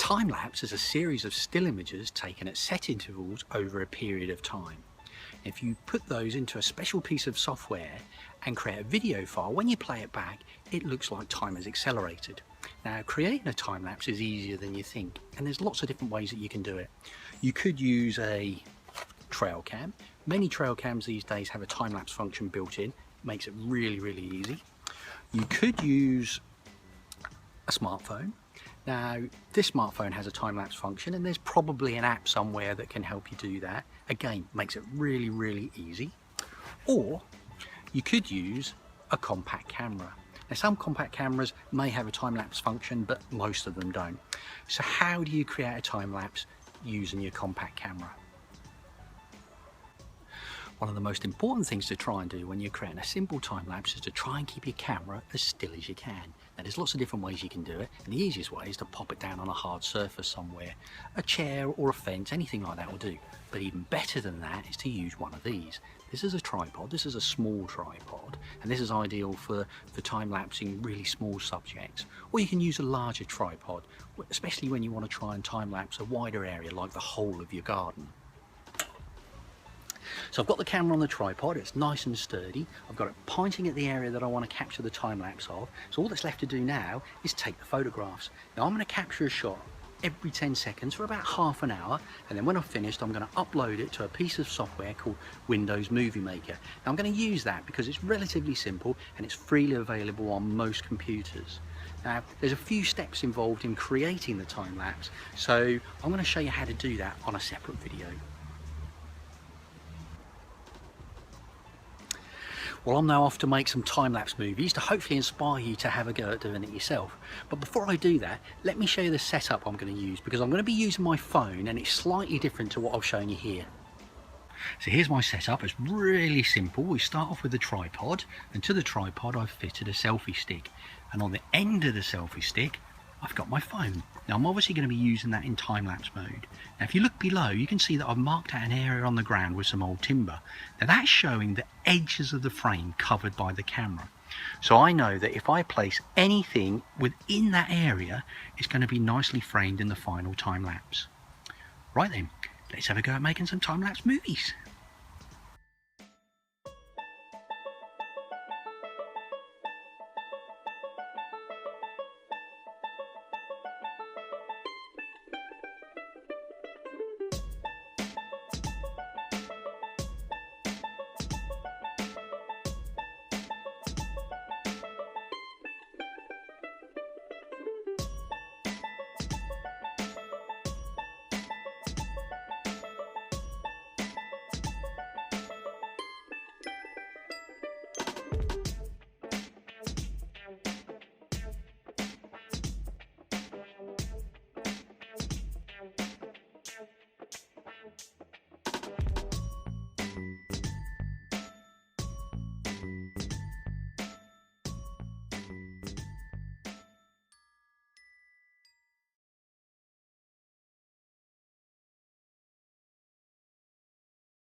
Time-lapse is a series of still images taken at set intervals over a period of time. If you put those into a special piece of software and create a video file, when you play it back, it looks like time has accelerated. Now, creating a time-lapse is easier than you think, and there's lots of different ways that you can do it. You could use a trail cam. Many trail cams these days have a time-lapse function built in. It makes it really easy. You could use a smartphone. Now, this smartphone has a time-lapse function, and there's probably an app somewhere that can help you do that. Again, makes it really easy. Or you could use a compact camera. Now, some compact cameras may have a time-lapse function, but most of them don't. So how do you create a time-lapse using your compact camera? One of the most important things to try and do when you're creating a simple time-lapse is to try and keep your camera as still as you can. Now, there's lots of different ways you can do it, and the easiest way is to pop it down on a hard surface somewhere. A chair or a fence, anything like that will do. But even better than that is to use one of these. This is a tripod, this is a small tripod, and this is ideal for time-lapsing really small subjects. Or you can use a larger tripod, especially when you want to try and time-lapse a wider area like the whole of your garden. So I've got the camera on the tripod, it's nice and sturdy. I've got it pointing at the area that I want to capture the time-lapse of. So all that's left to do now is take the photographs. Now I'm going to capture a shot every 10 seconds for about half an hour, and then when I've finished I'm going to upload it to a piece of software called Windows Movie Maker. Now I'm going to use that because it's relatively simple and it's freely available on most computers. Now there's a few steps involved in creating the time-lapse, so I'm going to show you how to do that on a separate video. Well, I'm now off to make some time-lapse movies to hopefully inspire you to have a go at doing it yourself. But before I do that, let me show you the setup I'm going to use, because I'm going to be using my phone and it's slightly different to what I've shown you here. So here's my setup. It's really simple. We start off with the tripod, and to the tripod I've fitted a selfie stick, and on the end of the selfie stick I've got my phone. Now I'm obviously going to be using that in time-lapse mode. Now if you look below, you can see that I've marked out an area on the ground with some old timber. Now that's showing the edges of the frame covered by the camera. So I know that if I place anything within that area, it's going to be nicely framed in the final time-lapse. Right then, let's have a go at making some time-lapse movies.